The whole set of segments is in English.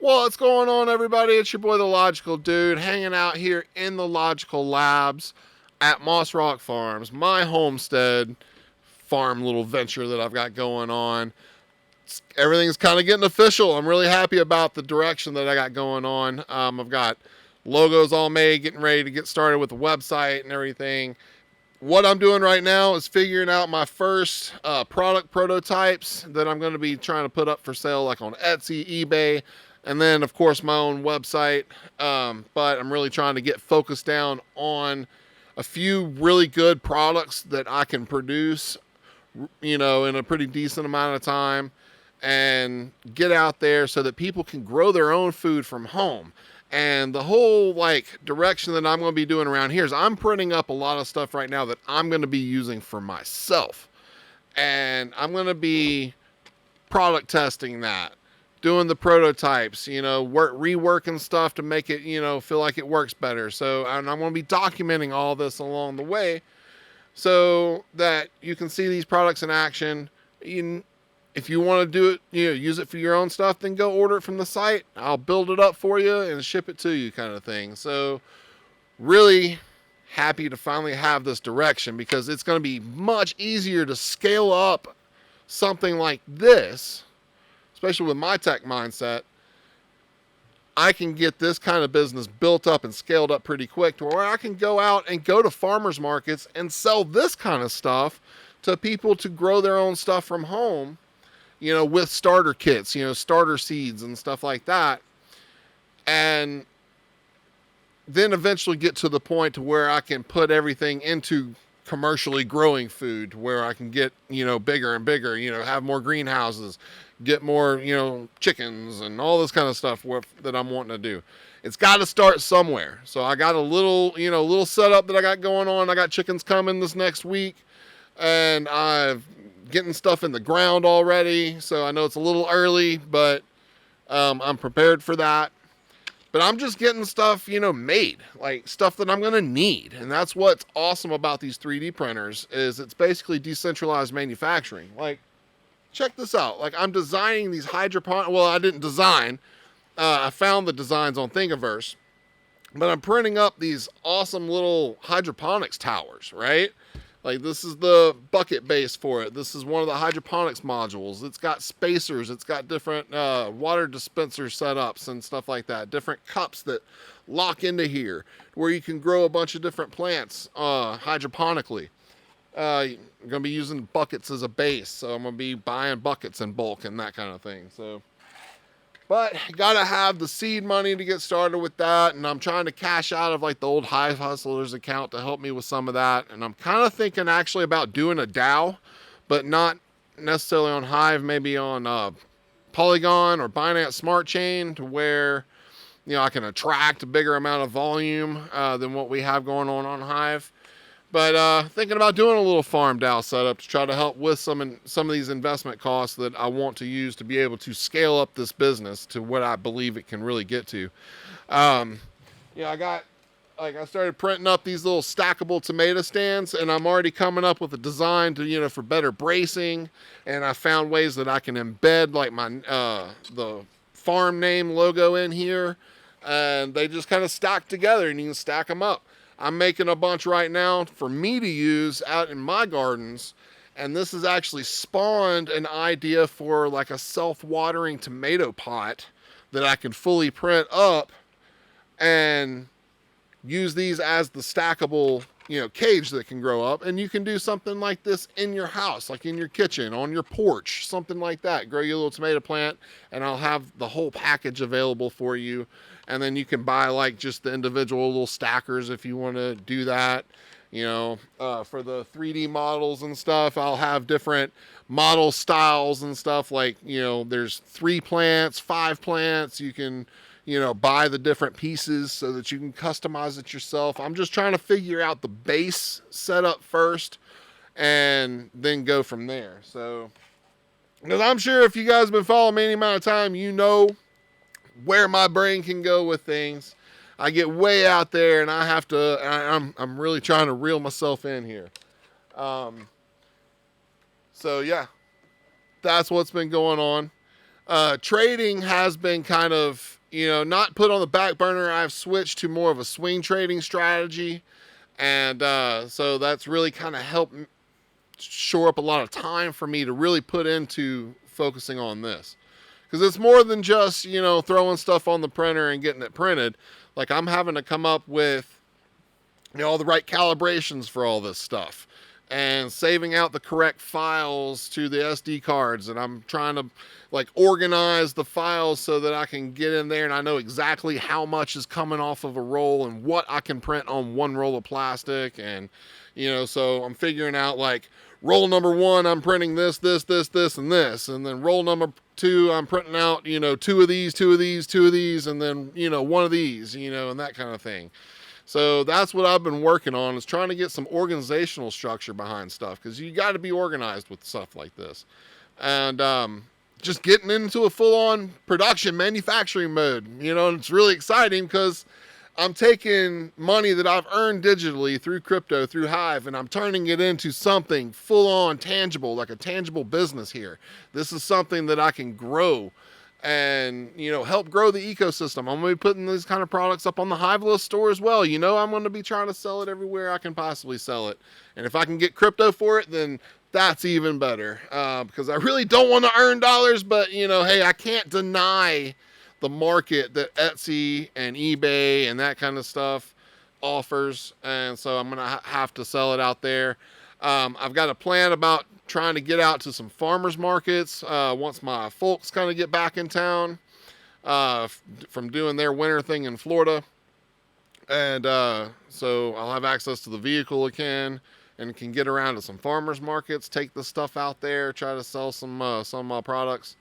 What's going on, everybody? It's your boy, the Logical Dude, hanging out here in the Logical Labs at Moss Rock Farms, my homestead farm little venture that I've got going on. Everything's kind of getting official. I'm really happy about the direction that I got going on. I've got logos all made, getting ready to get started with the website and everything. What I'm doing right now is figuring out my first product prototypes that I'm going to be trying to put up for sale, like on Etsy, eBay, and then of course my own website. But I'm really trying to get focused down on a few really good products that I can produce, in a pretty decent amount of time, and get out there so that people can grow their own food from home. And the whole direction that I'm going to be doing around here is I'm printing up a lot of stuff right now that I'm going to be using for myself. And I'm going to be product testing that, doing the prototypes, reworking stuff to make it, feel like it works better. So I'm going to be documenting all this along the way so that you can see these products in action. If you want to do it, use it for your own stuff, then go order it from the site. I'll build it up for you and ship it to you, kind of thing. So really happy to finally have this direction, because it's going to be much easier to scale up something like this, especially with my tech mindset. I can get this kind of business built up and scaled up pretty quick to where I can go out and go to farmers markets and sell this kind of stuff to people to grow their own stuff from home, with starter kits, starter seeds and stuff like that. And then eventually get to the point to where I can put everything into commercially growing food, where I can get, bigger and bigger, have more greenhouses, get more, chickens and all this kind of stuff that I'm wanting to do. It's got to start somewhere. So I got a little setup that I got going on. I got chickens coming this next week, and I've getting stuff in the ground already. So I know it's a little early, but I'm prepared for that. But I'm just getting stuff, made, like stuff that I'm going to need. And that's what's awesome about these 3D printers, is it's basically decentralized manufacturing. Like, check this out. Like, I'm designing these hydroponic. Well, I didn't design. I found the designs on Thingiverse. But I'm printing up these awesome little hydroponics towers, right? Like, this is the bucket base for it. This is one of the hydroponics modules. It's got spacers. It's got different water dispenser setups and stuff like that. Different cups that lock into here, where you can grow a bunch of different plants hydroponically. I'm going to be using buckets as a base, so I'm going to be buying buckets in bulk and that kind of thing. But got to have the seed money to get started with that, and I'm trying to cash out of the old Hive Hustlers account to help me with some of that. And I'm kind of thinking actually about doing a DAO, but not necessarily on Hive, maybe on Polygon or Binance Smart Chain, to where I can attract a bigger amount of volume than what we have going on Hive. But thinking about doing a little farm DAO setup to try to help with some of these investment costs that I want to use to be able to scale up this business to what I believe it can really get to. I started printing up these little stackable tomato stands, and I'm already coming up with a design to, for better bracing. And I found ways that I can embed my the farm name logo in here, and they just kind of stack together, and you can stack them up. I'm making a bunch right now for me to use out in my gardens, and this has actually spawned an idea for a self-watering tomato pot that I can fully print up and use these as the stackable, cage that can grow up. And you can do something like this in your house, like in your kitchen, on your porch, something like that. Grow your little tomato plant, and I'll have the whole package available for you. And then you can buy just the individual little stackers if you want to do that. For the 3D models and stuff, I'll have different model styles and stuff. There's 3 plants, 5 plants. You can, buy the different pieces so that you can customize it yourself. I'm just trying to figure out the base setup first and then go from there. So, because I'm sure if you guys have been following me any amount of time, where my brain can go with things. I get way out there, and I'm really trying to reel myself in here. So yeah, that's what's been going on. Trading has been kind of, not put on the back burner. I've switched to more of a swing trading strategy. And so that's really kind of helped shore up a lot of time for me to really put into focusing on this. Because it's more than just, throwing stuff on the printer and getting it printed. Like, I'm having to come up with, all the right calibrations for all this stuff and saving out the correct files to the SD cards. And I'm trying to like organize the files so that I can get in there and I know exactly how much is coming off of a roll and what I can print on one roll of plastic. And, so I'm figuring out like roll number 1, I'm printing this, and this. And then roll number 2, I'm printing out, 2 of these, 2 of these, 2 of these, and then, 1 of these, and that kind of thing. So that's what I've been working on, is trying to get some organizational structure behind stuff, because you got to be organized with stuff like this. And just getting into a full-on production manufacturing mode, and it's really exciting because I'm taking money that I've earned digitally through crypto, through Hive, and I'm turning it into something full-on tangible, like a tangible business here. This is something that I can grow and, help grow the ecosystem. I'm going to be putting these kind of products up on the Hive List store as well. I'm going to be trying to sell it everywhere I can possibly sell it. And if I can get crypto for it, then that's even better. Because I really don't want to earn dollars, but, hey, I can't deny the market that Etsy and eBay and that kind of stuff offers. And so I'm going to have to sell it out there. I've got a plan about trying to get out to some farmers markets once my folks kind of get back in town from doing their winter thing in Florida. And so I'll have access to the vehicle again and can get around to some farmers markets, take the stuff out there, try to sell some of my products,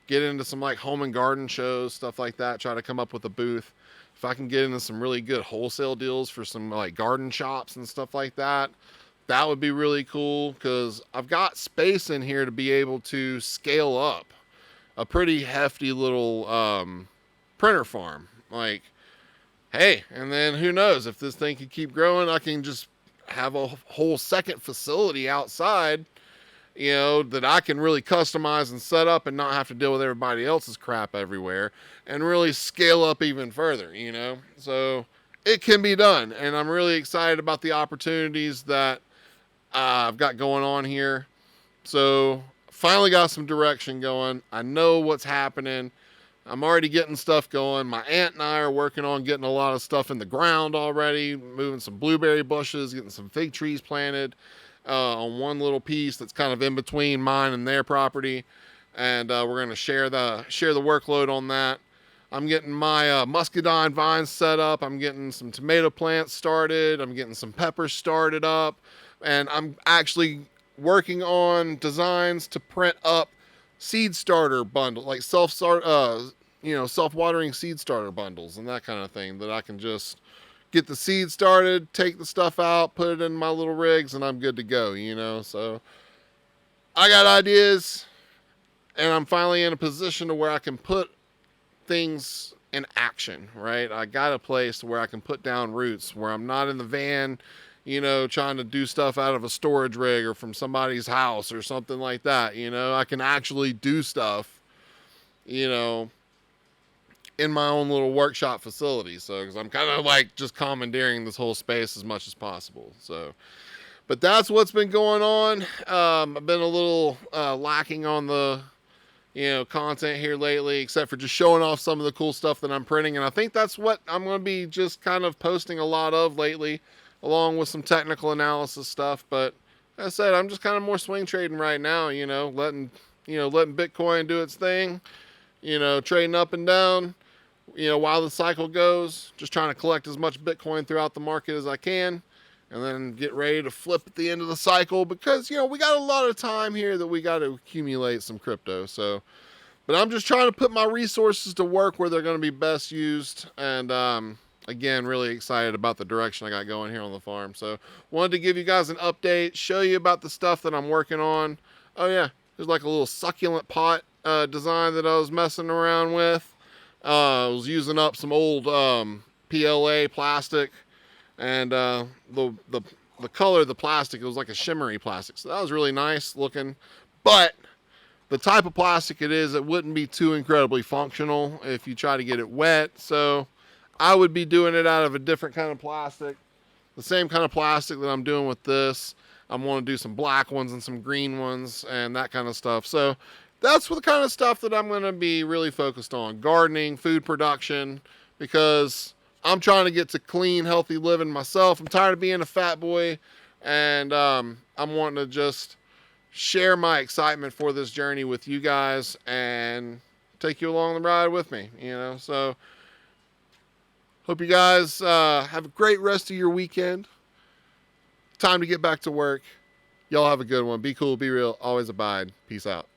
get into some like home and garden shows, stuff like that, try to come up with a booth. If I can get into some really good wholesale deals for some like garden shops and stuff like that, that would be really cool, because I've got space in here to be able to scale up a pretty hefty little printer farm. Like, hey, and then who knows, if this thing can keep growing, I can just have a whole second facility outside, that I can really customize and set up and not have to deal with everybody else's crap everywhere, and really scale up even further, So it can be done, and I'm really excited about the opportunities that I've got going on here. So finally got some direction going. I know what's happening. I'm already getting stuff going. My aunt and I are working on getting a lot of stuff in the ground already, moving some blueberry bushes, getting some fig trees planted on one little piece that's kind of in between mine and their property. And we're going to share the workload on that. I'm getting my muscadine vines set up. I'm getting some tomato plants started. I'm getting some peppers started up. And I'm actually working on designs to print up seed starter bundle, like self-watering seed starter bundles and that kind of thing, that I can just get the seed started, take the stuff out, put it in my little rigs, and I'm good to go, So I got ideas, and I'm finally in a position to where I can put things in action, right? I got a place where I can put down roots, where I'm not in the van, trying to do stuff out of a storage rig or from somebody's house or something like that. I can actually do stuff, in my own little workshop facility. So, because I'm kind of like just commandeering this whole space as much as possible. So, but that's what's been going on. I've been a little lacking on the, content here lately, except for just showing off some of the cool stuff that I'm printing. And I think that's what I'm going to be just kind of posting a lot of lately, along with some technical analysis stuff. But as I said, I'm just kind of more swing trading right now, letting Bitcoin do its thing, trading up and down, while the cycle goes, just trying to collect as much Bitcoin throughout the market as I can, and then get ready to flip at the end of the cycle, because, we got a lot of time here that we got to accumulate some crypto. So, but I'm just trying to put my resources to work where they're going to be best used. And, again, really excited about the direction I got going here on the farm. So wanted to give you guys an update, show you about the stuff that I'm working on. Oh yeah, there's like a little succulent pot design that I was messing around with. I was using up some old PLA plastic, and the color of the plastic, it was like a shimmery plastic. So that was really nice looking. But the type of plastic it is, it wouldn't be too incredibly functional if you try to get it wet. So I would be doing it out of a different kind of plastic, the same kind of plastic that I'm doing with this. I'm going to do some black ones and some green ones and that kind of stuff. So that's the kind of stuff that I'm going to be really focused on: gardening, food production, because I'm trying to get to clean, healthy living myself. I'm tired of being a fat boy, and I'm wanting to just share my excitement for this journey with you guys and take you along the ride with me, So hope you guys have a great rest of your weekend. Time to get back to work. Y'all have a good one. Be cool, be real, always abide. Peace out.